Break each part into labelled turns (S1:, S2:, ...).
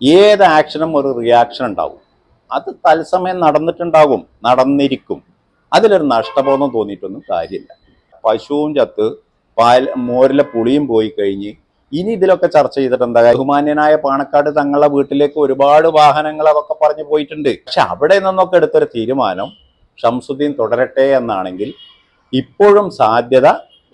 S1: ഏത് ആക്ഷനും ഒരു റിയാക്ഷൻ ഉണ്ടാവും. അത് തത്സമയം നടന്നിട്ടുണ്ടാകും, നടന്നിരിക്കും. അതിലൊരു നഷ്ടബോധം തോന്നിയിട്ടൊന്നും കാര്യമില്ല. പശുവും ചത്ത് മോരിലെ പുളിയും പോയി കഴിഞ്ഞ് ഇനി ഇതിലൊക്കെ ചർച്ച ചെയ്തിട്ട് എന്താ? ബഹുമാന്യനായ പാണക്കാട് തങ്ങളുടെ വീട്ടിലേക്ക് ഒരുപാട് വാഹനങ്ങൾ അതൊക്കെ പറഞ്ഞു പോയിട്ടുണ്ട്. പക്ഷെ അവിടെ നിന്നൊക്കെ എടുത്തൊരു തീരുമാനം ഷംസുദ്ദീൻ തുടരട്ടെ എന്നാണെങ്കിൽ ഇപ്പോഴും സാധ്യത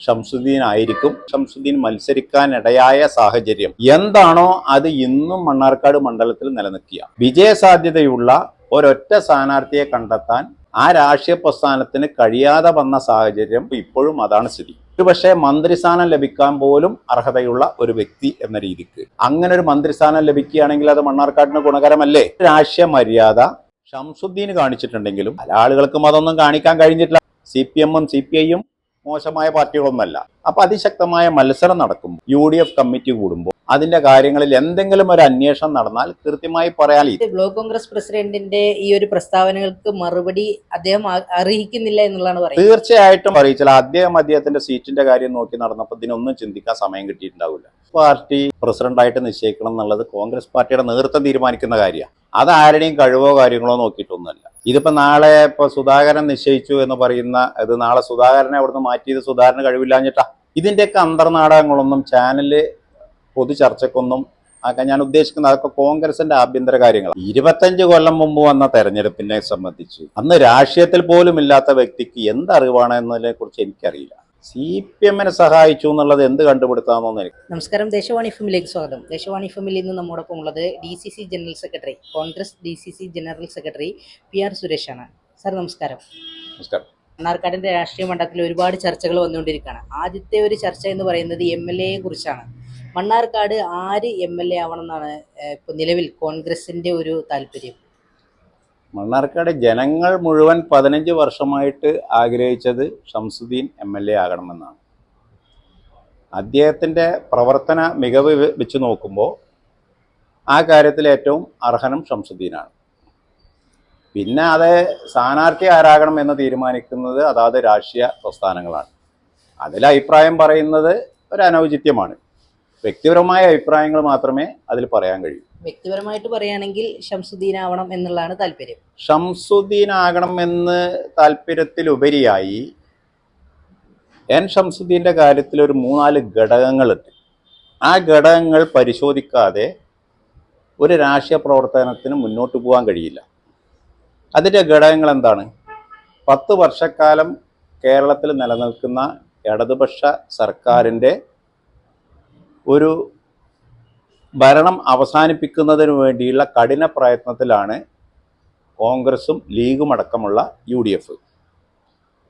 S1: ഷംസുദ്ദീൻ ആയിരിക്കും. ഷംസുദ്ദീൻ മത്സരിക്കാനിടയായ സാഹചര്യം എന്താണോ അത് ഇന്നും മണ്ണാർക്കാട് മണ്ഡലത്തിൽ നിലനിൽക്കുക. വിജയസാധ്യതയുള്ള ഒരൊറ്റ സ്ഥാനാർത്ഥിയെ കണ്ടെത്താൻ ആ രാഷ്ട്രീയ പ്രസ്ഥാനത്തിന് കഴിയാതെ വന്ന സാഹചര്യം ഇപ്പോഴും അതാണ് സ്ഥിതി. ഒരുപക്ഷെ മന്ത്രിസ്ഥാനം ലഭിക്കാൻ പോലും അർഹതയുള്ള ഒരു വ്യക്തി എന്ന രീതിക്ക് അങ്ങനെ ഒരു മന്ത്രിസ്ഥാനം ലഭിക്കുകയാണെങ്കിൽ അത് മണ്ണാർക്കാടിന് ഗുണകരമല്ലേ? രാഷ്ട്രീയ മര്യാദ ഷംസുദ്ദീൻ കാണിച്ചിട്ടുണ്ടെങ്കിലും പല ആളുകൾക്കും അതൊന്നും കാണിക്കാൻ കഴിഞ്ഞിട്ടില്ല. CPM-ഉം CPI-യും മോശമായ പാർട്ടികളൊന്നുമല്ല. അപ്പൊ അതിശക്തമായ മത്സരം നടക്കുമ്പോൾ UDF കമ്മിറ്റി കൂടുമ്പോൾ അതിന്റെ കാര്യങ്ങളിൽ എന്തെങ്കിലും ഒരു അന്വേഷണം നടന്നാൽ കൃത്യമായി പറയാൻ.
S2: ബ്ലോക്ക് കോൺഗ്രസ് പ്രസിഡന്റിന്റെ ഈ ഒരു പ്രസ്താവനകൾക്ക് മറുപടി അദ്ദേഹം അറിയിക്കുന്നില്ല എന്നുള്ളതാണ് പറയുന്നത്.
S1: തീർച്ചയായിട്ടും അറിയിച്ചില്ല. അദ്ദേഹത്തിന്റെ സീറ്റിന്റെ കാര്യം നോക്കി നടന്നപ്പോൾ ഇതിനൊന്നും ചിന്തിക്കാൻ സമയം കിട്ടിയിട്ടുണ്ടാവില്ല. പാർട്ടി പ്രസിഡന്റായിട്ട് നിശ്ചയിക്കണം എന്നുള്ളത് കോൺഗ്രസ് പാർട്ടിയുടെ നേതൃത്വം തീരുമാനിക്കുന്ന കാര്യമാണ്. അത് ആരുടെയും കഴിവോ കാര്യങ്ങളോ നോക്കിയിട്ടൊന്നുമല്ല. ഇതിപ്പോ നാളെ സുധാകരൻ നിശ്ചയിച്ചു എന്ന് പറയുന്ന ഇത് നാളെ സുധാകരനെ അവിടുന്ന് മാറ്റിയത് സുധാകരന് കഴിവില്ലാഞ്ഞിട്ടാ. ഇതിന്റെയൊക്കെ അന്തർനാടകങ്ങളൊന്നും ചാനല് പൊതു ചർച്ചക്കൊന്നും ആക്കാൻ ഞാൻ ഉദ്ദേശിക്കുന്നത് അതൊക്കെ കോൺഗ്രസിന്റെ ആഭ്യന്തര കാര്യങ്ങളാണ്. 25 കൊല്ലം മുമ്പ് വന്ന തെരഞ്ഞെടുപ്പിനെ സംബന്ധിച്ച് അന്ന് രാഷ്ട്രീയത്തിൽ പോലും ഇല്ലാത്ത വ്യക്തിക്ക് എന്തറിവാണ് എന്നതിനെ കുറിച്ച് എനിക്കറിയില്ല. CPM-നെ സഹായിച്ചു എന്നുള്ളത് എന്ത് കണ്ടുപിടുത്താമെന്ന് എനിക്ക്.
S2: നമസ്കാരം, ദേശവാണി എഫ്എമ്മിലേക്ക് സ്വാഗതം. ദേശവാണി എഫ്എമ്മിൽ ഇന്ന് നമ്മോടൊപ്പം ഉള്ളത് DCC general secretary, Congress DCC general secretary PR സുരേഷാണ്. സാർ നമസ്കാരം.
S1: നമസ്കാരം.
S2: മണ്ണാർക്കാടിന്റെ രാഷ്ട്രീയ മണ്ഡലത്തിൽ ഒരുപാട് ചർച്ചകൾ വന്നുകൊണ്ടിരിക്കുകയാണ്. ആദ്യത്തെ ഒരു ചർച്ച എന്ന് പറയുന്നത് MLA കുറിച്ചാണ്. മണ്ണാർക്കാട് ആര് MLA ആവണം എന്നാണ് ഇപ്പൊ നിലവിൽ കോൺഗ്രസിന്റെ ഒരു താല്പര്യം?
S1: മണ്ണാർക്കാട് ജനങ്ങൾ മുഴുവൻ 15 വർഷമായിട്ട് ആഗ്രഹിച്ചത് ഷംസുദ്ദീൻ MLA ആകണമെന്നാണ്. അദ്ദേഹത്തിന്റെ പ്രവർത്തന മികവ് വെച്ച് നോക്കുമ്പോൾ ആ കാര്യത്തിൽ ഏറ്റവും അർഹനും ഷംസുദ്ദീനാണ്. പിന്നെ അത് സ്ഥാനാർത്ഥി ആരാകണം എന്ന് തീരുമാനിക്കുന്നത് അതാത് രാഷ്ട്രീയ പ്രസ്ഥാനങ്ങളാണ്. അതിൽ അഭിപ്രായം പറയുന്നത് ഒരു അനൗചിത്യമാണ്. വ്യക്തിപരമായ അഭിപ്രായങ്ങൾ മാത്രമേ അതിൽ പറയാൻ കഴിയൂ.
S2: വ്യക്തിപരമായിട്ട് പറയുകയാണെങ്കിൽ ഷംസുദ്ദീൻ ആവണം എന്നുള്ളതാണ് താല്പര്യം.
S1: ഷംസുദ്ദീൻ ആകണം എന്ന് താല്പര്യത്തിലുപരിയായി ഷംസുദ്ദീൻ്റെ കാര്യത്തിൽ ഒരു 3-4 ഘടകങ്ങളുണ്ട്. ആ ഘടകങ്ങൾ പരിശോധിക്കാതെ ഒരു രാഷ്ട്രീയ പ്രവർത്തനത്തിന് മുന്നോട്ട് പോകാൻ കഴിയില്ല. അതിൻ്റെ ഘടകങ്ങൾ എന്താണ്? 10 വർഷക്കാലം കേരളത്തിൽ നിലനിൽക്കുന്ന ഇടതുപക്ഷ സർക്കാരിൻ്റെ ഒരു ഭരണം അവസാനിപ്പിക്കുന്നതിന് വേണ്ടിയുള്ള കഠിന പ്രയത്നത്തിലാണ് കോൺഗ്രസും ലീഗും അടക്കമുള്ള UDF.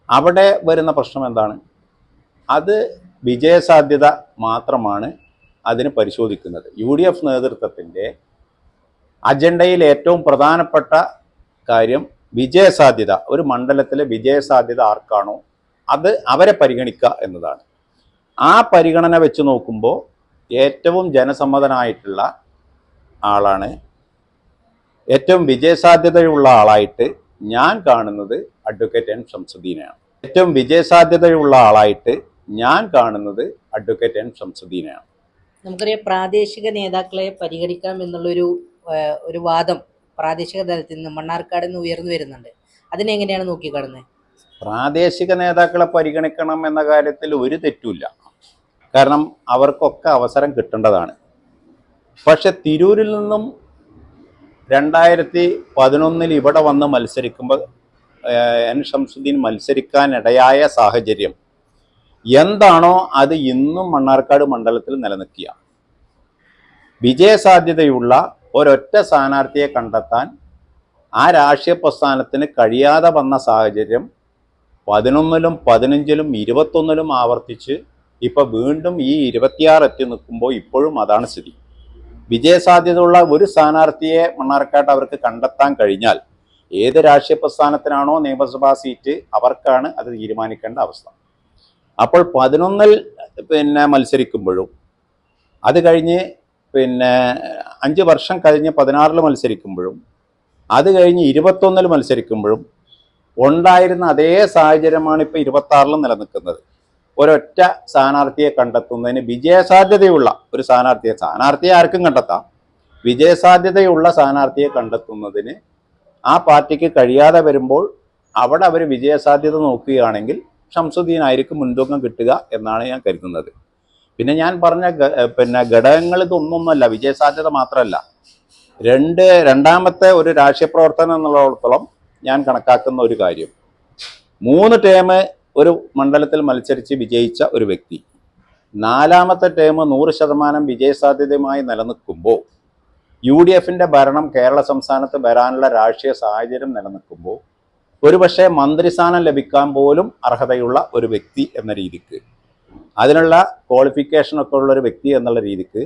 S1: അവിടെ വരുന്ന പ്രശ്നം എന്താണ്? അത് വിജയസാധ്യത മാത്രമാണ് അതിന് പരിശോധിക്കുന്നത്. UDF നേതൃത്വത്തിൻ്റെ അജണ്ടയിൽ ഏറ്റവും പ്രധാനപ്പെട്ട കാര്യം വിജയസാധ്യത, ഒരു മണ്ഡലത്തിലെ വിജയസാധ്യത ആർക്കാണോ അത് അവരെ പരിഗണിക്കുക എന്നതാണ്. ആ പരിഗണന വെച്ച് നോക്കുമ്പോൾ ഏറ്റവും ജനസമ്മതനായിട്ടുള്ള ആളാണ്, ഏറ്റവും വിജയസാധ്യതയുള്ള ആളായിട്ട് ഞാൻ കാണുന്നത് അഡ്വക്കേറ്റ് ഷംസുദ്ദീനെയാണ്. ഏറ്റവും വിജയസാധ്യതയുള്ള ആളായിട്ട് ഞാൻ കാണുന്നത് അഡ്വക്കേറ്റ് ഷംസുദ്ദീനെയാണ്.
S2: നമുക്കറിയാം, പ്രാദേശിക നേതാക്കളെ പരിഗണിക്കാം എന്നുള്ളൊരു വാദം പ്രാദേശിക തലത്തിൽ നിന്ന് മണ്ണാർക്കാട് നിന്ന് ഉയർന്നു വരുന്നുണ്ട്. അതിനെങ്ങനെയാണ് നോക്കിക്കാണുന്നത്?
S1: പ്രാദേശിക നേതാക്കളെ പരിഗണിക്കണം എന്ന കാര്യത്തിൽ ഒരു തെറ്റുമില്ല. കാരണം അവർക്കൊക്കെ അവസരം കിട്ടേണ്ടതാണ്. പക്ഷെ തിരൂരിൽ നിന്നും 2011 ഇവിടെ വന്ന് മത്സരിക്കുമ്പോൾ ഷംസുദ്ദീൻ മത്സരിക്കാനിടയായ സാഹചര്യം എന്താണോ അത് ഇന്നും മണ്ണാർക്കാട് മണ്ഡലത്തിൽ നിലനിൽക്കുക. വിജയസാധ്യതയുള്ള ഒരൊറ്റ സ്ഥാനാർത്ഥിയെ കണ്ടെത്താൻ ആ രാഷ്ട്രീയ പ്രസ്ഥാനത്തിന് കഴിയാതെ വന്ന സാഹചര്യം 11-ലും 15-ലും 21-ലും ആവർത്തിച്ച് ഇപ്പൊ വീണ്ടും ഈ 26 എത്തി നിൽക്കുമ്പോൾ ഇപ്പോഴും അതാണ് സ്ഥിതി. വിജയസാധ്യതയുള്ള ഒരു സ്ഥാനാർത്ഥിയെ മണ്ണാർക്കാട് അവർക്ക് കണ്ടെത്താൻ കഴിഞ്ഞാൽ ഏത് രാഷ്ട്രീയ പ്രസ്ഥാനത്തിനാണോ നിയമസഭാ സീറ്റ് അവർക്കാണ് അത് തീരുമാനിക്കേണ്ട അവസ്ഥ. അപ്പോൾ 11-ൽ മത്സരിക്കുമ്പോഴും അത് കഴിഞ്ഞ് 5 വർഷം കഴിഞ്ഞ് 16-ൽ മത്സരിക്കുമ്പോഴും അത് കഴിഞ്ഞ് 21-ൽ മത്സരിക്കുമ്പോഴും ഉണ്ടായിരുന്ന അതേ സാഹചര്യമാണ് ഇപ്പോൾ 26-ലും നിലനിൽക്കുന്നത്. ഒരൊറ്റ സ്ഥാനാർത്ഥിയെ കണ്ടെത്തുന്നതിന് വിജയസാധ്യതയുള്ള ഒരു സ്ഥാനാർത്ഥിയെ ആർക്കും കണ്ടെത്താം. വിജയസാധ്യതയുള്ള സ്ഥാനാർത്ഥിയെ കണ്ടെത്തുന്നതിന് ആ പാർട്ടിക്ക് കഴിയാതെ വരുമ്പോൾ അവിടെ അവർ വിജയസാധ്യത നോക്കുകയാണെങ്കിൽ ഷംസുദ്ദീൻ ആയിരിക്കും മുൻതൂക്കം കിട്ടുക എന്നാണ് ഞാൻ കരുതുന്നത്. പിന്നെ ഞാൻ പറഞ്ഞ ഘടകങ്ങൾ ഇതൊന്നൊന്നുമല്ല, വിജയസാധ്യത മാത്രമല്ല. രണ്ടാമത്തെ ഒരു രാഷ്ട്രീയ പ്രവർത്തനം എന്നുള്ളിടത്തോളം ഞാൻ കണക്കാക്കുന്ന ഒരു കാര്യം, 3 ടേം ഒരു മണ്ഡലത്തിൽ മത്സരിച്ച് വിജയിച്ച ഒരു വ്യക്തി 4ാമത്തെ ടേം 100% വിജയസാധ്യതയുമായി നിലനിൽക്കുമ്പോൾ, UDFന്റെ ഭരണം കേരള സംസ്ഥാനത്ത് വരാനുള്ള രാഷ്ട്രീയ സാഹചര്യം നിലനിൽക്കുമ്പോൾ ഒരുപക്ഷെ മന്ത്രിസ്ഥാനം ലഭിക്കാൻ പോലും അർഹതയുള്ള ഒരു വ്യക്തി എന്ന രീതിക്ക്, അതിനുള്ള ക്വാളിഫിക്കേഷനൊക്കെ ഉള്ള ഒരു വ്യക്തി എന്നുള്ള രീതിക്ക്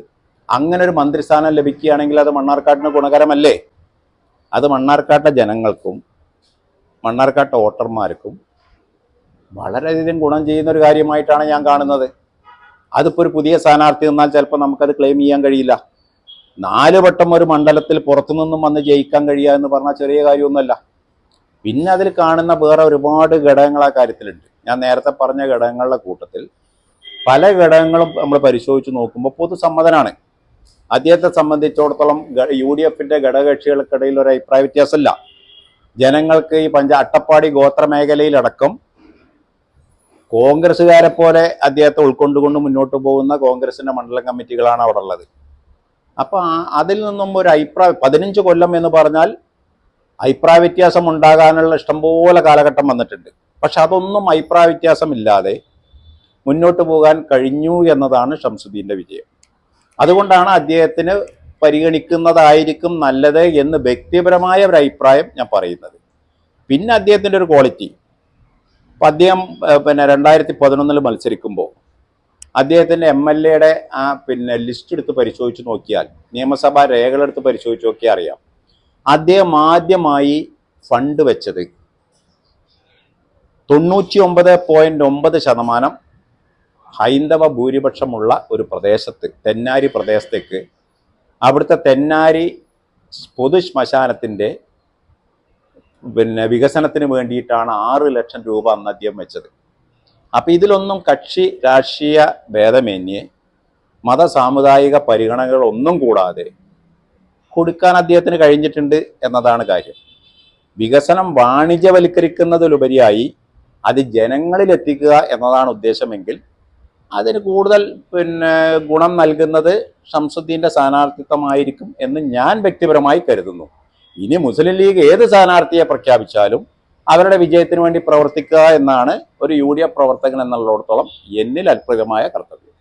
S1: അങ്ങനെ ഒരു മന്ത്രിസ്ഥാനം ലഭിക്കുകയാണെങ്കിൽ അത് മണ്ണാർക്കാടിന് ഗുണകരമല്ലേ? അത് മണ്ണാർക്കാട്ടെ ജനങ്ങൾക്കും മണ്ണാർക്കാട്ടെ വോട്ടർമാർക്കും വളരെയധികം ഗുണം ചെയ്യുന്ന ഒരു കാര്യമായിട്ടാണ് ഞാൻ കാണുന്നത്. അതിപ്പോൾ ഒരു പുതിയ സ്ഥാനാർത്ഥി എന്നാൽ ചിലപ്പോൾ നമുക്കത് ക്ലെയിം ചെയ്യാൻ കഴിയില്ല. 4 വട്ടം ഒരു മണ്ഡലത്തിൽ പുറത്തുനിന്നും വന്ന് ജയിക്കാൻ കഴിയുക എന്ന് പറഞ്ഞാൽ ചെറിയ കാര്യമൊന്നുമല്ല. പിന്നെ അതിൽ കാണുന്ന വേറെ ഒരുപാട് ഘടകങ്ങൾ ആ കാര്യത്തിലുണ്ട്. ഞാൻ നേരത്തെ പറഞ്ഞ ഘടകങ്ങളുടെ കൂട്ടത്തിൽ പല ഘടകങ്ങളും നമ്മൾ പരിശോധിച്ച് നോക്കുമ്പോൾ പൊതുസമ്മതനാണ്. അദ്ദേഹത്തെ സംബന്ധിച്ചിടത്തോളം UDFന്റെ ഘടകകക്ഷികൾക്കിടയിൽ ഒരു അഭിപ്രായ വ്യത്യാസമില്ല. ജനങ്ങൾക്ക് ഈ അട്ടപ്പാടി ഗോത്ര മേഖലയിലടക്കം കോൺഗ്രസ്സുകാരെ പോലെ അദ്ദേഹത്തെ ഉൾക്കൊണ്ടുകൊണ്ട് മുന്നോട്ട് പോകുന്ന കോൺഗ്രസിന്റെ മണ്ഡലം കമ്മിറ്റികളാണ് അവിടെ ഉള്ളത്. അപ്പം അതിൽ നിന്നും ഒരു 15 കൊല്ലം എന്ന് പറഞ്ഞാൽ അഭിപ്രായ വ്യത്യാസം ഉണ്ടാകാനുള്ള ഇഷ്ടംപോലെ കാലഘട്ടം വന്നിട്ടുണ്ട്. പക്ഷെ അതൊന്നും അഭിപ്രായ വ്യത്യാസമില്ലാതെ മുന്നോട്ട് പോകാൻ കഴിഞ്ഞു എന്നതാണ് ഷംസുദ്ദീൻ്റെ വിജയം. അതുകൊണ്ടാണ് അദ്ദേഹത്തിന് പരിഗണിക്കുന്നതായിരിക്കും നല്ലത് എന്ന് വ്യക്തിപരമായ ഒരു അഭിപ്രായം ഞാൻ പറയുന്നത്. പിന്നെ അദ്ദേഹത്തിൻ്റെ ഒരു ക്വാളിറ്റി, അപ്പം അദ്ദേഹം 2011 മത്സരിക്കുമ്പോൾ അദ്ദേഹത്തിൻ്റെ MLAയുടെ ആ ലിസ്റ്റ് എടുത്ത് പരിശോധിച്ച് നോക്കിയാൽ, നിയമസഭാ രേഖകളെടുത്ത് പരിശോധിച്ച് നോക്കിയാൽ അറിയാം, അദ്ദേഹം ആദ്യമായി ഫണ്ട് വെച്ചത് 99.9% ഹൈന്ദവ ഭൂരിപക്ഷമുള്ള ഒരു പ്രദേശത്ത്, തെന്നാരി പ്രദേശത്തേക്ക്, അവിടുത്തെ തെന്നാരി പൊതു ശ്മശാനത്തിൻ്റെ വികസനത്തിന് വേണ്ടിയിട്ടാണ് 6 ലക്ഷം രൂപ അന്ന് അദ്ദേഹം വെച്ചത്. അപ്പം ഇതിലൊന്നും കക്ഷി രാഷ്ട്രീയ ഭേദമന്യേ മത സാമുദായിക പരിഗണനകളൊന്നും കൂടാതെ കൊടുക്കാൻ അദ്ദേഹത്തിന് കഴിഞ്ഞിട്ടുണ്ട് എന്നതാണ് കാര്യം. വികസനം വാണിജ്യവൽക്കരിക്കുന്നതിലുപരിയായി അത് ജനങ്ങളിൽ എത്തിക്കുക എന്നതാണ് ഉദ്ദേശമെങ്കിൽ അതിന് കൂടുതൽ ഗുണം നൽകുന്നത് ഷംസുദ്ദീൻ്റെ സ്ഥാനാർത്ഥിത്വമായിരിക്കും എന്ന് ഞാൻ വ്യക്തിപരമായി കരുതുന്നു. ഇനി മുസ്ലിം ലീഗ് ഏത് സ്ഥാനാർത്ഥിയെ പ്രഖ്യാപിച്ചാലും അവരുടെ വിജയത്തിന് വേണ്ടി പ്രവർത്തിക്കുക എന്നാണ് ഒരു UDF പ്രവർത്തകൻ എന്നുള്ളിടത്തോളം എന്നിൽ അത്ഭുതമായ കർത്തവ്യം.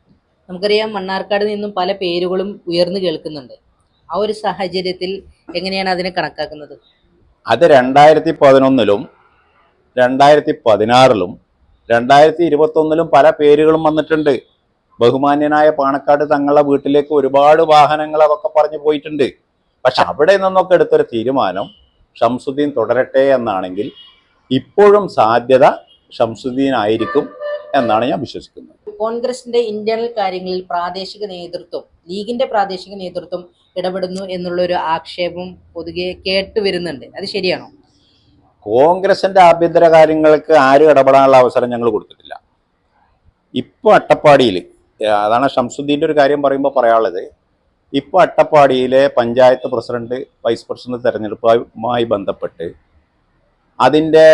S2: നമുക്കറിയാം, മണ്ണാർക്കാട് നിന്നും പല പേരുകളും ഉയർന്നു കേൾക്കുന്നുണ്ട്. ആ ഒരു സാഹചര്യത്തിൽ എങ്ങനെയാണ് അതിനെ കണക്കാക്കുന്നത്?
S1: അത് 2011 2016 2021 പല പേരുകളും വന്നിട്ടുണ്ട്. ബഹുമാന്യനായ പാണക്കാട് തങ്ങളുടെ വീട്ടിലേക്ക് ഒരുപാട് വാഹനങ്ങൾ അതൊക്കെ പറഞ്ഞു പോയിട്ടുണ്ട്. പക്ഷെ അവിടെ നിന്നൊക്കെ എടുത്തൊരു തീരുമാനം ഷംസുദ്ദീൻ തുടരട്ടെ എന്നാണെങ്കിൽ ഇപ്പോഴും സാധ്യത ഷംസുദ്ദീൻ ആയിരിക്കും എന്നാണ് ഞാൻ വിശ്വസിക്കുന്നത്.
S2: കോൺഗ്രസിന്റെ ഇന്റേണൽ കാര്യങ്ങളിൽ പ്രാദേശിക നേതൃത്വം, ലീഗിന്റെ പ്രാദേശിക നേതൃത്വം ഇടപെടുന്നു എന്നുള്ളൊരു ആക്ഷേപം പൊതുവെ കേട്ടുവരുന്നുണ്ട്. അത് ശരിയാണോ?
S1: കോൺഗ്രസിന്റെ ആഭ്യന്തര കാര്യങ്ങൾക്ക് ആരും ഇടപെടാനുള്ള അവസരം ഞങ്ങൾ കൊടുത്തിട്ടില്ല. ഇപ്പോൾ അട്ടപ്പാടിയിൽ, അതാണ് ഷംസുദ്ദീൻ്റെ ഒരു കാര്യം പറയുമ്പോൾ പറയാനുള്ളത്, ഇപ്പോൾ അട്ടപ്പാടിയിലെ പഞ്ചായത്ത് പ്രസിഡന്റ് വൈസ് പ്രസിഡന്റ് തെരഞ്ഞെടുപ്പുമായി ബന്ധപ്പെട്ട് അതിൻ്റെ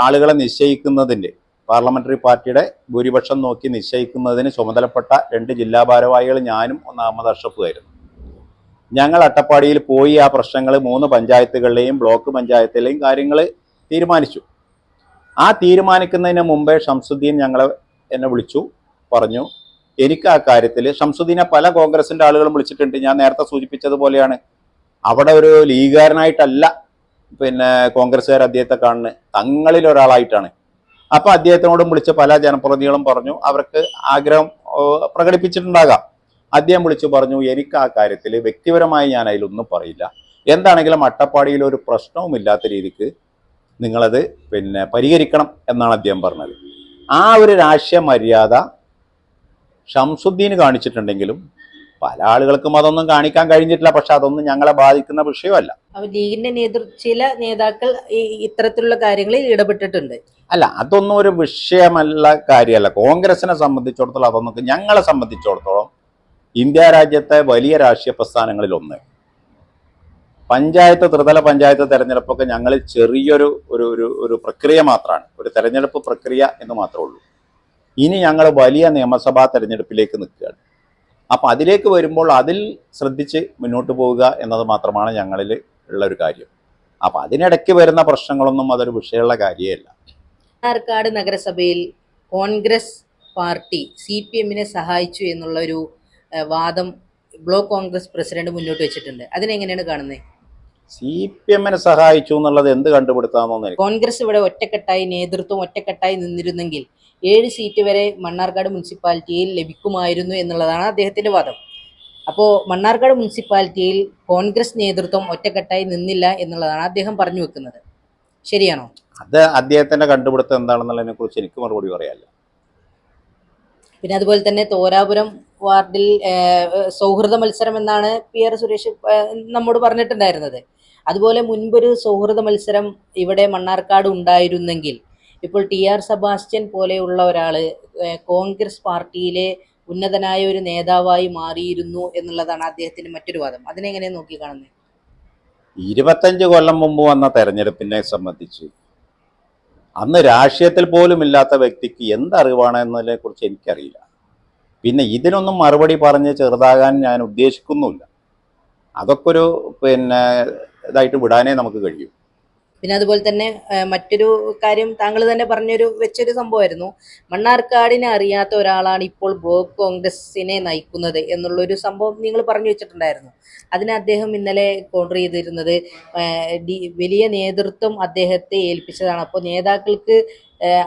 S1: ആളുകളെ നിശ്ചയിക്കുന്നതിൻ്റെ, പാർലമെന്ററി പാർട്ടിയുടെ ഭൂരിപക്ഷം നോക്കി നിശ്ചയിക്കുന്നതിന് ചുമതലപ്പെട്ട 2 ജില്ലാ ഭാരവാഹികൾ ഞാനും അഹമ്മദ് അഷ്റഫുമായിരുന്നു. ഞങ്ങൾ അട്ടപ്പാടിയിൽ പോയി ആ പ്രശ്നങ്ങൾ 3 പഞ്ചായത്തുകളിലെയും ബ്ലോക്ക് പഞ്ചായത്തിലെയും കാര്യങ്ങൾ തീരുമാനിച്ചു. ആ തീരുമാനിക്കുന്നതിന് മുമ്പേ ഷംസുദ്ദീൻ എന്നെ വിളിച്ചു, പറഞ്ഞു എനിക്ക് ആ കാര്യത്തിൽ, ഷംസുദ്ദീനെ പല കോൺഗ്രസിൻ്റെ ആളുകളും വിളിച്ചിട്ടുണ്ട്. ഞാൻ നേരത്തെ സൂചിപ്പിച്ചതുപോലെയാണ്, അവിടെ ഒരു ലീഗുകാരനായിട്ടല്ല കോൺഗ്രസ്സുകാർ അദ്ദേഹത്തെ കാണുന്നത്, തങ്ങളിൽ ഒരാളായിട്ടാണ്. അപ്പോൾ അദ്ദേഹത്തിനോടും വിളിച്ച് പല ജനപ്രതിനിധികളും പറഞ്ഞു, അവർക്ക് ആഗ്രഹം പ്രകടിപ്പിച്ചിട്ടുണ്ടാകാം. അദ്ദേഹം വിളിച്ചു പറഞ്ഞു, എനിക്ക് ആ കാര്യത്തിൽ വ്യക്തിപരമായി ഞാൻ അതിലൊന്നും പറയില്ല, എന്താണെങ്കിലും അട്ടപ്പാടിയിൽ ഒരു പ്രശ്നവുമില്ലാത്ത രീതിക്ക് നിങ്ങളത് പരിഹരിക്കണം എന്നാണ് അദ്ദേഹം പറഞ്ഞത്. ആ ഒരു രാഷ്ട്രീയ മര്യാദ ഷംസുദ്ദീൻ കാണിച്ചിട്ടുണ്ടെങ്കിലും പല ആളുകൾക്കും അതൊന്നും കാണിക്കാൻ കഴിഞ്ഞിട്ടില്ല. പക്ഷെ അതൊന്നും ഞങ്ങളെ ബാധിക്കുന്ന വിഷയമല്ല.
S2: ലീഗിന്റെ ചില നേതാക്കൾ ഇത്തരത്തിലുള്ള കാര്യങ്ങളിൽ ഇടപെട്ടിട്ടുണ്ട്.
S1: അല്ല, അതൊന്നും ഒരു വിഷയമല്ല, കാര്യമല്ല. കോൺഗ്രസിനെ സംബന്ധിച്ചിടത്തോളം അതൊന്നും, ഞങ്ങളെ സംബന്ധിച്ചിടത്തോളം ഇന്ത്യ രാജ്യത്തെ വലിയ രാഷ്ട്രീയ പ്രസ്ഥാനങ്ങളിൽ ഒന്ന്. പഞ്ചായത്ത്, ത്രിതല പഞ്ചായത്ത് തെരഞ്ഞെടുപ്പൊക്കെ ഞങ്ങൾ ചെറിയൊരു ഒരു ഒരു ഒരു പ്രക്രിയ മാത്രമാണ്, ഒരു തെരഞ്ഞെടുപ്പ് പ്രക്രിയ എന്ന് മാത്രമേ ഉള്ളൂ. ഇനി ഞങ്ങൾ വലിയ നിയമസഭാ തെരഞ്ഞെടുപ്പിലേക്ക് നിൽക്കുകയാണ്. അപ്പം അതിലേക്ക് വരുമ്പോൾ അതിൽ ശ്രദ്ധിച്ച് മുന്നോട്ട് പോവുക എന്നത് മാത്രമാണ് ഞങ്ങളിൽ ഉള്ള ഒരു കാര്യം. അപ്പം അതിനിടയ്ക്ക് വരുന്ന പ്രശ്നങ്ങളൊന്നും അതൊരു വിഷയമുള്ള കാര്യമല്ല.
S2: മണ്ണാർക്കാട് നഗരസഭയിൽ കോൺഗ്രസ് പാർട്ടി CPM-നെ സഹായിച്ചു എന്നുള്ള ഒരു വാദം ബ്ലോക്ക് കോൺഗ്രസ് പ്രസിഡന്റ് മുന്നോട്ട് വെച്ചിട്ടുണ്ട്. അതിനെങ്ങനെയാണ് കാണുന്നത്?
S1: CPM-നെ സഹായിച്ചു എന്നുള്ളത് എന്ത് കണ്ടുപിടുത്താമെന്ന് എനിക്ക്
S2: കോൺഗ്രസ് ഇവിടെ ഒറ്റക്കെട്ടായി നേതൃത്വം ഒറ്റക്കെട്ടായി നിന്നിരുന്നെങ്കിൽ 7 സീറ്റ് വരെ മണ്ണാർക്കാട് മുനിസിപ്പാലിറ്റിയിൽ ലഭിക്കുമായിരുന്നു എന്നുള്ളതാണ് അദ്ദേഹത്തിന്റെ വാദം. അപ്പോൾ മണ്ണാർക്കാട് മുനിസിപ്പാലിറ്റിയിൽ കോൺഗ്രസ് നേതൃത്വം ഒറ്റക്കെട്ടായി നിന്നില്ല എന്നുള്ളതാണ് അദ്ദേഹം പറഞ്ഞു വെക്കുന്നത്. ശരിയാണോ?
S1: അത് അദ്ദേഹത്തിന്റെ കണ്ടുപിടുത്തം എന്താണെന്നുള്ളതിനെ കുറിച്ച് എനിക്ക് മറുപടി പറയാനില്ല.
S2: പിന്നെ അതുപോലെ തന്നെ തോരാപുരം വാർഡിൽ സൗഹൃദ മത്സരം എന്നാണ് PR സുരേഷ് നമ്മോട് പറഞ്ഞിട്ടുണ്ടായിരുന്നത്. അതുപോലെ മുൻപൊരു സൗഹൃദ മത്സരം ഇവിടെ മണ്ണാർക്കാട് ഉണ്ടായിരുന്നെങ്കിൽ ഇപ്പോൾ TR സെബാസ്റ്റ്യൻ പോലെയുള്ള ഒരാള് കോൺഗ്രസ് പാർട്ടിയിലെ ഉന്നതനായ ഒരു നേതാവായി മാറിയിരുന്നു എന്നുള്ളതാണ് അദ്ദേഹത്തിന്റെ മറ്റൊരു വാദം. അതിനെങ്ങനെയാണ് നോക്കി കാണുന്നത്?
S1: 25 കൊല്ലം മുമ്പ് വന്ന തെരഞ്ഞെടുപ്പിനെ സംബന്ധിച്ച് അന്ന് രാഷ്ട്രീയത്തിൽ പോലും ഇല്ലാത്ത വ്യക്തിക്ക് എന്തറിവാണ് എന്നതിനെ കുറിച്ച് എനിക്കറിയില്ല. പിന്നെ ഇതിനൊന്നും മറുപടി പറഞ്ഞ് ചെറുതാകാൻ ഞാൻ ഉദ്ദേശിക്കുന്നുമില്ല. അതൊക്കെ ഒരു ഇതായിട്ട് വിടാനേ നമുക്ക് കഴിയും.
S2: പിന്നെ അതുപോലെ തന്നെ മറ്റൊരു കാര്യം താങ്കൾ തന്നെ വെച്ചൊരു സംഭവമായിരുന്നു, മണ്ണാർക്കാടിനെ അറിയാത്ത ഒരാളാണ് ഇപ്പോൾ ബ്ലോക്ക് കോൺഗ്രസിനെ നയിക്കുന്നത് എന്നുള്ളൊരു സംഭവം നിങ്ങൾ പറഞ്ഞു വെച്ചിട്ടുണ്ടായിരുന്നു. അതിന് അദ്ദേഹം ഇന്നലെ കൗണ്ടർ ചെയ്തിരുന്നത് വലിയ നേതൃത്വം അദ്ദേഹത്തെ ഏൽപ്പിച്ചതാണ്. അപ്പോൾ നേതാക്കൾക്ക്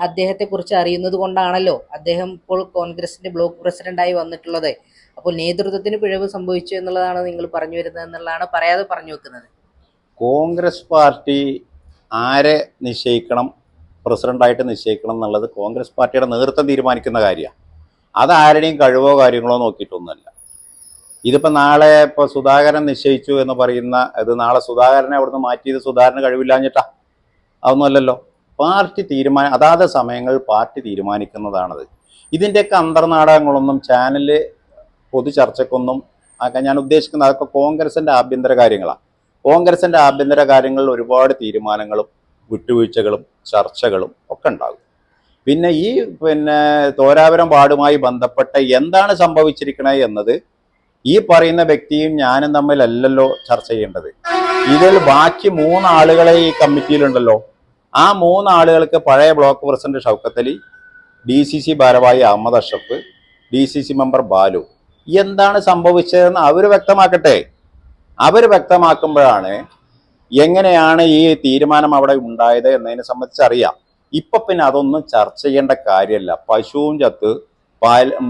S2: അദ്ദേഹത്തെക്കുറിച്ച് അറിയുന്നത് കൊണ്ടാണല്ലോ അദ്ദേഹം ഇപ്പോൾ കോൺഗ്രസിന്റെ ബ്ലോക്ക് പ്രസിഡന്റായി വന്നിട്ടുള്ളത്. അപ്പോൾ നേതൃത്വത്തിന് പിഴവ് സംഭവിച്ചു എന്നുള്ളതാണ് നിങ്ങൾ പറഞ്ഞു വരുന്നത് എന്നുള്ളതാണ് പറയാതെ പറഞ്ഞു വെക്കുന്നത്.
S1: കോൺഗ്രസ് പാർട്ടി ആരെ നിശ്ചയിക്കണം, പ്രസിഡന്റായിട്ട് നിശ്ചയിക്കണം എന്നുള്ളത് കോൺഗ്രസ് പാർട്ടിയുടെ നേതൃത്വം തീരുമാനിക്കുന്ന കാര്യമാണ്. അത് ആരുടെയും കഴിവോ കാര്യങ്ങളോ നോക്കിയിട്ടൊന്നുമല്ല. ഇതിപ്പോൾ നാളെ ഇപ്പോൾ സുധാകരൻ നിശ്ചയിച്ചു എന്ന് പറയുന്ന ഇത് നാളെ സുധാകരനെ അവിടുന്ന് മാറ്റിയത് സുധാകരന് കഴിവില്ലാഞ്ഞിട്ടാ? അതൊന്നുമല്ലല്ലോ. പാർട്ടി അതാത് സമയങ്ങളിൽ പാർട്ടി തീരുമാനിക്കുന്നതാണത്. ഇതിൻ്റെയൊക്കെ അന്തർനാടകങ്ങളൊന്നും ചാനലിൽ പൊതു ചർച്ചയ്ക്കൊന്നും ഞാൻ ഉദ്ദേശിക്കുന്നത് അതൊക്കെ കോൺഗ്രസിൻ്റെ ആഭ്യന്തര കാര്യങ്ങളാണ്. കോൺഗ്രസിൻ്റെ ആഭ്യന്തര കാര്യങ്ങളിൽ ഒരുപാട് തീരുമാനങ്ങളും വിട്ടുവീഴ്ചകളും ചർച്ചകളും ഒക്കെ ഉണ്ടാകും. പിന്നെ ഈ തോരാപുരം വാർഡുമായി ബന്ധപ്പെട്ട് എന്താണ് സംഭവിച്ചിരിക്കണത് എന്നത് ഈ പറയുന്ന വ്യക്തിയും ഞാനും തമ്മിലല്ലല്ലോ ചർച്ച ചെയ്യേണ്ടത്. ഇതിൽ ബാക്കി 3 ആളുകളെ ഈ കമ്മിറ്റിയിലുണ്ടല്ലോ. ആ 3 ആളുകൾക്ക് പഴയ block president Shoukath Ali, DCC ഭാരവാഹി അഹമ്മദ് അഷ്റഫ്, DCC മെമ്പർ ബാലു, എന്താണ് സംഭവിച്ചതെന്ന് അവർ വ്യക്തമാക്കട്ടെ. അവർ വ്യക്തമാക്കുമ്പോഴാണ് എങ്ങനെയാണ് ഈ തീരുമാനം അവിടെ ഉണ്ടായത് എന്നതിനെ സംബന്ധിച്ച് അറിയാം. ഇപ്പൊ പിന്നെ അതൊന്നും ചർച്ച ചെയ്യേണ്ട കാര്യമല്ല. പശുവും ചത്ത്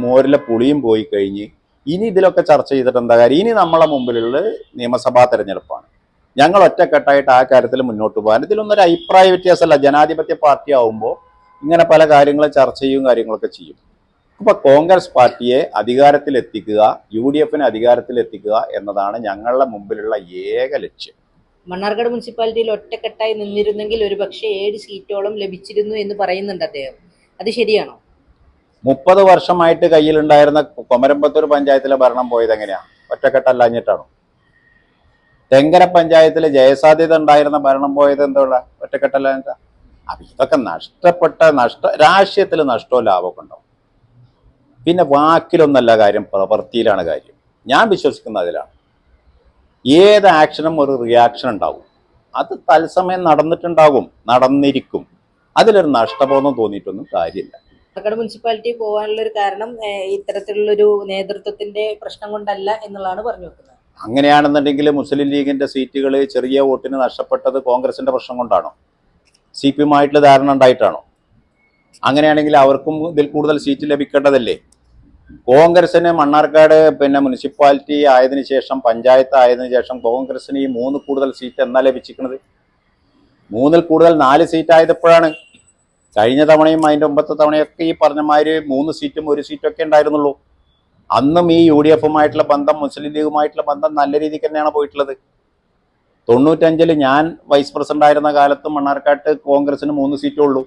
S1: മോരിലെ പുളിയും പോയി കഴിഞ്ഞ് ഇനി ഇതിലൊക്കെ ചർച്ച ചെയ്തിട്ട് എന്താ കാര്യം? ഇനി നമ്മളെ മുമ്പിലുള്ള നിയമസഭാ തെരഞ്ഞെടുപ്പാണ്. ഞങ്ങൾ ഒറ്റക്കെട്ടായിട്ട് ആ കാര്യത്തിൽ മുന്നോട്ട് പോകാൻ ഇതിലൊന്നും ഒരു അഭിപ്രായ വ്യത്യാസമല്ല. ജനാധിപത്യ പാർട്ടി ആവുമ്പോൾ ഇങ്ങനെ പല കാര്യങ്ങളും ചർച്ച ചെയ്യും, കാര്യങ്ങളൊക്കെ ചെയ്യും. അപ്പൊ കോൺഗ്രസ് പാർട്ടിയെ അധികാരത്തിലെത്തിക്കുക, UDF-നെ അധികാരത്തിലെത്തിക്കുക എന്നതാണ് ഞങ്ങളുടെ മുമ്പിലുള്ള ഏക ലക്ഷ്യം.
S2: മണ്ണാർക്കാട് മുനിസിപ്പാലിറ്റിയിൽ ഒറ്റക്കെട്ടായി നിന്നിരുന്നെങ്കിൽ ഒരുപക്ഷെ 7 സീറ്റോളം ലഭിച്ചിരുന്നു എന്ന് പറയുന്നുണ്ട് അദ്ദേഹം. അത് ശരിയാണോ?
S1: 30 വർഷമായിട്ട് കയ്യിലുണ്ടായിരുന്ന കൊമരമ്പത്തൂർ പഞ്ചായത്തിലെ ഭരണം പോയത് എങ്ങനെയാ? ഒറ്റക്കെട്ടല്ലാഞ്ഞിട്ടാണോ? തെങ്കര പഞ്ചായത്തിലെ ജയസാധ്യത ഉണ്ടായിരുന്ന ഭരണം പോയത് എന്തുള്ള? ഒറ്റക്കെട്ടല്ലാഞ്ഞിട്ടാ? അപ്പൊ ഇതൊക്കെ രാഷ്ട്രീയത്തിൽ നഷ്ടവും ലാഭമൊക്കെ ഉണ്ടാവും. പിന്നെ വാക്കിലൊന്നല്ല കാര്യം, പ്രവൃത്തിയിലാണ് കാര്യം. ഞാൻ വിശ്വസിക്കുന്ന അതിലാണ്. ഏത് ആക്ഷനും ഒരു റിയാക്ഷൻ ഉണ്ടാവും. അത് തത്സമയം നടന്നിട്ടുണ്ടാകും, നടന്നിരിക്കും. അതിലൊരു നഷ്ടബോധം തോന്നിയിട്ടൊന്നും കാര്യമില്ല.
S2: മണ്ണാർക്കാട് മുനിസിപ്പാലിറ്റി പോകാനുള്ള ഒരു കാരണം ഇത്തരത്തിലുള്ളൊരു നേതൃത്വത്തിന്റെ പ്രശ്നം കൊണ്ടല്ല എന്നുള്ളതാണ് പറഞ്ഞു വെക്കുന്നത്.
S1: അങ്ങനെയാണെന്നുണ്ടെങ്കിൽ മുസ്ലിം ലീഗിന്റെ സീറ്റുകൾ ചെറിയ വോട്ടിന് നഷ്ടപ്പെട്ടത് കോൺഗ്രസിന്റെ പ്രശ്നം കൊണ്ടാണോ? CPM-ആയിട്ടുള്ള ധാരണ ഉണ്ടായിട്ടാണോ? അങ്ങനെയാണെങ്കിൽ അവർക്കും ഇതിൽ കൂടുതൽ സീറ്റ് ലഭിക്കേണ്ടതല്ലേ? കോൺഗ്രസിന് മണ്ണാർക്കാട് മുനിസിപ്പാലിറ്റി ആയതിനു ശേഷം, പഞ്ചായത്ത് ആയതിനു ശേഷം കോൺഗ്രസിന് ഈ 3 കൂടുതൽ സീറ്റ് എന്നാ ലഭിച്ചിരിക്കുന്നത്? 3-ൽ കൂടുതൽ 4 സീറ്റ് ആയതെപ്പോഴാണ്? കഴിഞ്ഞ തവണയും അതിൻ്റെ 9 തവണയൊക്കെ ഈ പറഞ്ഞമാതിരി 3 സീറ്റും 1 സീറ്റും ഒക്കെ ഉണ്ടായിരുന്നുള്ളൂ. അന്നും ഈ UDF-ഉമായിട്ടുള്ള ബന്ധം, മുസ്ലിം ലീഗുമായിട്ടുള്ള ബന്ധം നല്ല രീതിക്ക് തന്നെയാണ് പോയിട്ടുള്ളത്. 95-ൽ ഞാൻ വൈസ് പ്രസിഡന്റ് ആയിരുന്ന കാലത്ത് മണ്ണാർക്കാട്ട് കോൺഗ്രസിന് 3 സീറ്റേ ഉള്ളൂ.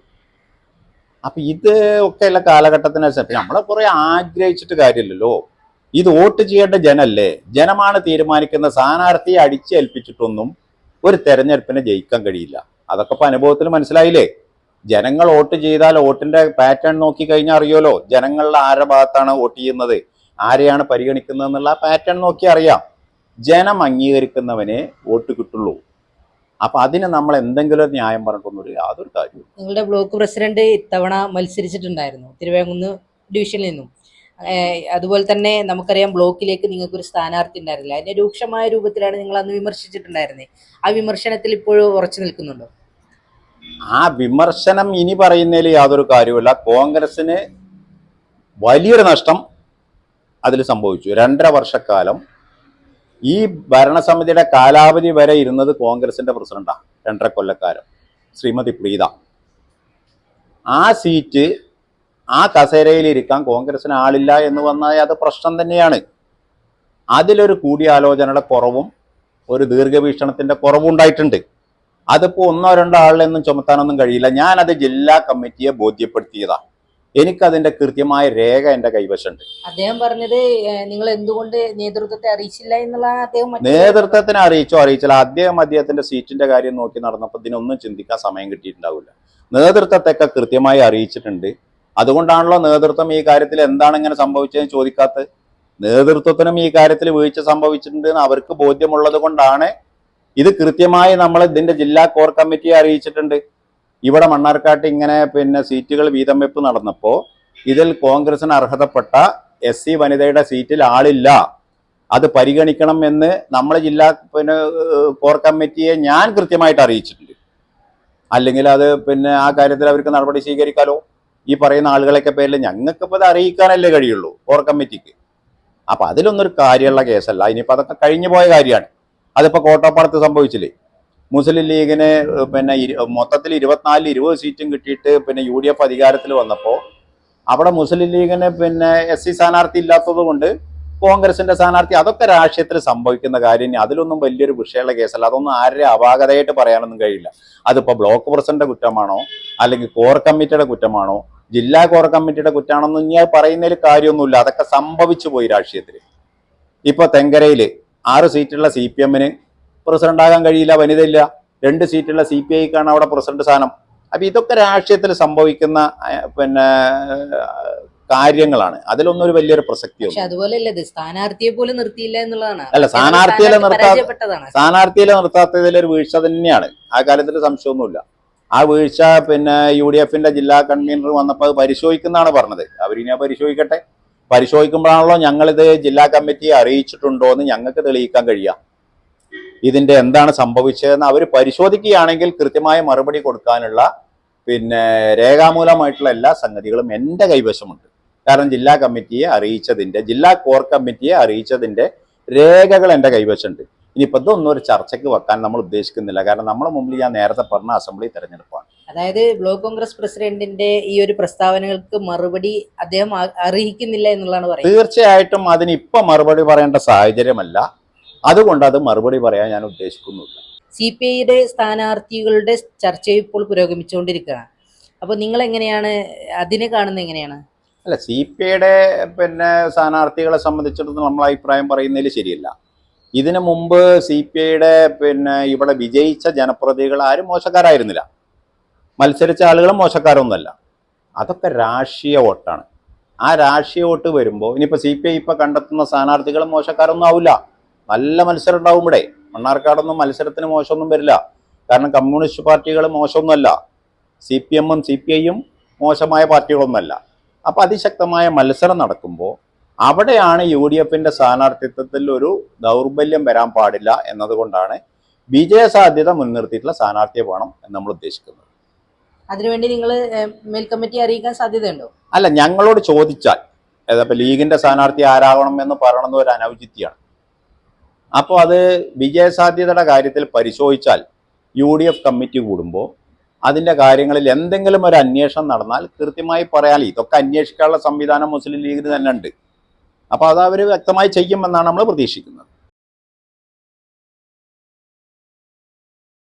S1: അപ്പൊ ഇത് ഒക്കെയുള്ള കാലഘട്ടത്തിനനുസരിച്ച് നമ്മളെ കുറെ ആഗ്രഹിച്ചിട്ട് കാര്യമില്ലല്ലോ. ഇത് വോട്ട് ചെയ്യേണ്ട ജനല്ലേ? ജനമാണ് തീരുമാനിക്കുന്ന. സ്ഥാനാർത്ഥിയെ അടിച്ചേൽപ്പിച്ചിട്ടൊന്നും ഒരു തെരഞ്ഞെടുപ്പിനെ ജയിക്കാൻ കഴിയില്ല. അതൊക്കെ ഇപ്പൊ അനുഭവത്തിൽ മനസ്സിലായില്ലേ? ജനങ്ങൾ വോട്ട് ചെയ്താൽ വോട്ടിന്റെ പാറ്റേൺ നോക്കി കഴിഞ്ഞാൽ അറിയുമല്ലോ ജനങ്ങളുടെ ആരുടെ ഭാഗത്താണ് വോട്ട് ചെയ്യുന്നത്, ആരെയാണ് പരിഗണിക്കുന്നത് എന്നുള്ള പാറ്റേൺ നോക്കി അറിയാം. ജനം അംഗീകരിക്കുന്നവനെ വോട്ട് കിട്ടുള്ളൂ. അപ്പൊ അതിന് നമ്മൾ എന്തെങ്കിലും ഒരു ന്യായം പറഞ്ഞിട്ടൊന്നും യാതൊരു കാര്യവും.
S2: നിങ്ങളുടെ ബ്ലോക്ക് പ്രസിഡന്റ് ഇത്തവണ മത്സരിച്ചിട്ടുണ്ടായിരുന്നു തിരുവേങ്ങുന്ന് ഡിവിഷനിൽ നിന്നും. അതുപോലെ തന്നെ നമുക്കറിയാം ബ്ലോക്കിലേക്ക് നിങ്ങൾക്ക് ഒരു സ്ഥാനാർത്ഥി ഉണ്ടായിരുന്നില്ല. അതിന്റെ രൂക്ഷമായ രൂപത്തിലാണ് നിങ്ങൾ അന്ന് വിമർശിച്ചിട്ടുണ്ടായിരുന്നത്. ആ വിമർശനത്തിൽ ഇപ്പോഴും ഉറച്ചു നിൽക്കുന്നുണ്ടോ?
S1: ആ വിമർശനം ഇനി പറയുന്നതിൽ യാതൊരു കാര്യവുമില്ല. കോൺഗ്രസിന് വലിയൊരു നഷ്ടം അതിൽ സംഭവിച്ചു. 2.5 വർഷക്കാലം ഈ ഭരണസമിതിയുടെ കാലാവധി വരെ ഇരുന്നത് കോൺഗ്രസിന്റെ പ്രസിഡന്റാണ്. 2.5 കൊല്ലക്കാലം ശ്രീമതി പ്രീത. ആ സീറ്റ്, ആ കസേരയിൽ ഇരിക്കാൻ കോൺഗ്രസിന് ആളില്ല എന്ന് വന്നാൽ അത് പ്രശ്നം തന്നെയാണ്. അതിലൊരു കൂടിയാലോചനയുടെ കുറവും ഒരു ദീർഘവീക്ഷണത്തിന്റെ കുറവും ഉണ്ടായിട്ടുണ്ട്. അതിപ്പോ 1-2 ആളിലൊന്നും ചുമത്താനൊന്നും കഴിയില്ല. ഞാനത് ജില്ലാ കമ്മിറ്റിയെ ബോധ്യപ്പെടുത്തിയതാ. എനിക്കതിന്റെ കൃത്യമായ രേഖ എന്റെ കൈവശമുണ്ട്.
S2: അദ്ദേഹം പറഞ്ഞത് നിങ്ങൾ എന്തുകൊണ്ട് നേതൃത്വത്തെ അറിയിച്ചില്ല എന്നുള്ളതാണ്. അദ്ദേഹം
S1: നേതൃത്വത്തിനെ അറിയിച്ചില്ല. അദ്ദേഹത്തിന്റെ സീറ്റിന്റെ കാര്യം നോക്കി നടന്നപ്പോൾ ഇതിനൊന്നും ചിന്തിക്കാൻ സമയം കിട്ടിയിട്ടുണ്ടാവില്ല. നേതൃത്വത്തെയൊക്കെ കൃത്യമായി അറിയിച്ചിട്ടുണ്ട്. അതുകൊണ്ടാണല്ലോ നേതൃത്വം ഈ കാര്യത്തിൽ എന്താണ് ഇങ്ങനെ സംഭവിച്ചതെന്ന് ചോദിക്കാത്തത്. നേതൃത്വത്തിനും ഈ കാര്യത്തിൽ വീഴ്ച സംഭവിച്ചിട്ടുണ്ട് എന്ന് അവർക്ക് ബോധ്യമുള്ളത് കൊണ്ടാണ് ഇത് കൃത്യമായി നമ്മൾ ഇതിന്റെ ജില്ലാ കോർ കമ്മിറ്റിയെ അറിയിച്ചിട്ടുണ്ട്. ഇവിടെ മണ്ണാർക്കാട്ട് ഇങ്ങനെ സീറ്റുകൾ വീതം വെപ്പ് നടന്നപ്പോൾ ഇതിൽ കോൺഗ്രസിന് അർഹതപ്പെട്ട SC വനിതയുടെ സീറ്റിൽ ആളില്ല, അത് പരിഗണിക്കണം എന്ന് നമ്മളെ ജില്ലാ കോർ കമ്മിറ്റിയെ ഞാൻ കൃത്യമായിട്ട് അറിയിച്ചിട്ടുണ്ട്. അല്ലെങ്കിൽ അത് ആ കാര്യത്തിൽ അവർക്ക് നടപടി സ്വീകരിക്കാലോ. ഈ പറയുന്ന ആളുകളൊക്കെ പേരിൽ ഞങ്ങൾക്കിപ്പോൾ അത് അറിയിക്കാനല്ലേ കഴിയുള്ളൂ കോർ കമ്മിറ്റിക്ക്. അപ്പൊ അതിലൊന്നൊരു കാര്യമുള്ള കേസല്ല. ഇനിയിപ്പോൾ അതൊക്കെ കഴിഞ്ഞു പോയ കാര്യമാണ്. അതിപ്പോ കോട്ടപ്പാടത്ത് സംഭവിച്ചില്ലേ? മുസ്ലിം ലീഗിന് മൊത്തത്തിൽ 24-20 സീറ്റും കിട്ടിയിട്ട് UDF അധികാരത്തിൽ വന്നപ്പോൾ അവിടെ മുസ്ലിം ലീഗിന് SC സ്ഥാനാർത്ഥി ഇല്ലാത്തത് കൊണ്ട് കോൺഗ്രസിന്റെ സ്ഥാനാർത്ഥി, അതൊക്കെ രാഷ്ട്രീയത്തിൽ സംഭവിക്കുന്ന കാര്യം. അതിലൊന്നും വലിയൊരു വിഷയമുള്ള കേസല്ല. അതൊന്നും ആരുടെ അപാകതയായിട്ട് പറയാനൊന്നും കഴിയില്ല. അതിപ്പോ ബ്ലോക്ക് പ്രസിഡന്റ് കുറ്റമാണോ അല്ലെങ്കിൽ കോർ കമ്മിറ്റിയുടെ കുറ്റമാണോ ജില്ലാ കോർ കമ്മിറ്റിയുടെ കുറ്റമാണോന്നും ഇനി പറയുന്നതിൽ കാര്യമൊന്നുമില്ല. അതൊക്കെ സംഭവിച്ചു പോയി രാഷ്ട്രീയത്തിൽ. ഇപ്പൊ തെങ്കരയില് 6 സീറ്റുള്ള CPM-ന് പ്രസിഡന്റ് ആകാൻ കഴിയില്ല, വനിതയില്ല. 2 സീറ്റുള്ള CPI-ക്കാണ് അവിടെ പ്രസിഡന്റ് സ്ഥാനം. അപ്പൊ ഇതൊക്കെ രാഷ്ട്രീയത്തിൽ സംഭവിക്കുന്ന കാര്യങ്ങളാണ്. അതിലൊന്നും ഒരു വലിയൊരു പ്രസക്തിയുണ്ട്.
S2: അതുപോലെയല്ലേ സ്ഥാനാർത്ഥിയെ പോലും നിർത്തിയില്ല എന്നുള്ളതാണ്.
S1: അല്ല, സ്ഥാനാർത്ഥിയെ നിർത്താത്തതിലൊരു വീഴ്ച തന്നെയാണ്. ആ കാര്യത്തിൽ സംശയമൊന്നുമില്ല. ആ വീഴ്ച UDF-ന്റെ ജില്ലാ കൺവീനർ വന്നപ്പോൾ അത് പരിശോധിക്കുന്നതാണ് പറഞ്ഞത്. അവരിനി പരിശോധിക്കട്ടെ. പരിശോധിക്കുമ്പോഴാണല്ലോ ഞങ്ങളിത് ജില്ലാ കമ്മിറ്റിയെ അറിയിച്ചിട്ടുണ്ടോ എന്ന് ഞങ്ങൾക്ക് തെളിയിക്കാൻ കഴിയാം. ഇതിന്റെ എന്താണ് സംഭവിച്ചതെന്ന് അവർ പരിശോധിക്കുകയാണെങ്കിൽ കൃത്യമായ മറുപടി കൊടുക്കാനുള്ള രേഖാമൂലമായിട്ടുള്ള എല്ലാ സംഗതികളും എൻ്റെ കൈവശമുണ്ട്. കാരണം ജില്ലാ കോർ കമ്മിറ്റിയെ അറിയിച്ചതിന്റെ രേഖകൾ എൻ്റെ കൈവശമുണ്ട്. ഇനിയിപ്പോൾ ഇതൊന്നും ഒരു ചർച്ചയ്ക്ക് വെക്കാൻ നമ്മൾ ഉദ്ദേശിക്കുന്നില്ല. കാരണം നമ്മുടെ മുമ്പിൽ ഞാൻ നേരത്തെ പറഞ്ഞ അസംബ്ലി തെരഞ്ഞെടുപ്പാണ്.
S2: അതായത് ബ്ലോക്ക് കോൺഗ്രസ് പ്രസിഡന്റിന്റെ ഈ ഒരു പ്രസ്താവനകൾക്ക് മറുപടി അദ്ദേഹം അറിയിക്കുന്നില്ല എന്നുള്ളതാണ് പറയുന്നത്.
S1: തീർച്ചയായിട്ടും അതിന് ഇപ്പൊ മറുപടി പറയേണ്ട സാഹചര്യമല്ല. അതുകൊണ്ട് അത് മറുപടി പറയാൻ ഞാൻ ഉദ്ദേശിക്കുന്നില്ല.
S2: CPI-യുടെ സ്ഥാനാർത്ഥികളുടെ ചർച്ച ഇപ്പോൾ പുരോഗമിച്ചുകൊണ്ടിരിക്കുകയാണ്. അപ്പൊ നിങ്ങൾ എങ്ങനെയാണ് അതിനെ കാണുന്നത്? എങ്ങനെയാണ്?
S1: അല്ല, CPI-യുടെ സ്ഥാനാർത്ഥികളെ സംബന്ധിച്ചിടത്തോളം നമ്മൾ അഭിപ്രായം പറയുന്നതിൽ ശരിയല്ല. ഇതിനു മുമ്പ് CPI-യുടെ ഇവിടെ വിജയിച്ച ജനപ്രതിനിധികൾ ആരും മോശക്കാരായിരുന്നില്ല. മത്സരിച്ച ആളുകളും മോശക്കാരൊന്നുമല്ല. അതൊക്കെ രാഷ്ട്രീയ വോട്ടാണ്. ആ രാഷ്ട്രീയ വോട്ട് വരുമ്പോൾ ഇനിയിപ്പോൾ CPI ഇപ്പൊ കണ്ടെത്തുന്ന സ്ഥാനാർത്ഥികളും മോശക്കാരൊന്നും ആവില്ല. നല്ല മത്സരം ഉണ്ടാവും ഇവിടെ. മണ്ണാർക്കാടൊന്നും മത്സരത്തിന് മോശമൊന്നും വരില്ല. കാരണം കമ്മ്യൂണിസ്റ്റ് പാർട്ടികൾ മോശമൊന്നുമല്ല, CPM-ഉം CPI-യും മോശമായ പാർട്ടികളൊന്നുമല്ല. അപ്പൊ അതിശക്തമായ മത്സരം നടക്കുമ്പോൾ അവിടെയാണ് UDF-ന്റെ സ്ഥാനാർത്ഥിത്വത്തിൽ ഒരു ദൗർബല്യം വരാൻ പാടില്ല എന്നതുകൊണ്ടാണ് വിജയസാധ്യത മുൻനിർത്തിയിട്ടുള്ള സ്ഥാനാർത്ഥിയെ വേണം എന്ന് നമ്മൾ ഉദ്ദേശിക്കുന്നത്.
S2: അതിനുവേണ്ടി നിങ്ങൾ മേൽ കമ്മിറ്റി അറിയിക്കാൻ സാധ്യതയുണ്ടോ?
S1: അല്ല, ഞങ്ങളോട് ചോദിച്ചാൽ ലീഗിന്റെ സ്ഥാനാർത്ഥി ആരാകണം എന്ന് പറയണമെന്ന് ഒരു അനൗചിത്യാണ്. അപ്പോൾ അത് വിജയസാധ്യതയുടെ കാര്യത്തിൽ പരിശോധിച്ചാൽ UDF കമ്മിറ്റി കൂടുമ്പോൾ അതിൻ്റെ കാര്യങ്ങളിൽ എന്തെങ്കിലും ഒരു അന്വേഷണം നടന്നാൽ കൃത്യമായി പറയാൻ, ഇതൊക്കെ അന്വേഷിക്കാനുള്ള സംവിധാനം മുസ്ലിം ലീഗിന് തന്നെ ഉണ്ട്. അപ്പോൾ അത് അവർ വ്യക്തമായി ചെയ്യുമെന്നാണ് നമ്മൾ പ്രതീക്ഷിക്കുന്നത്.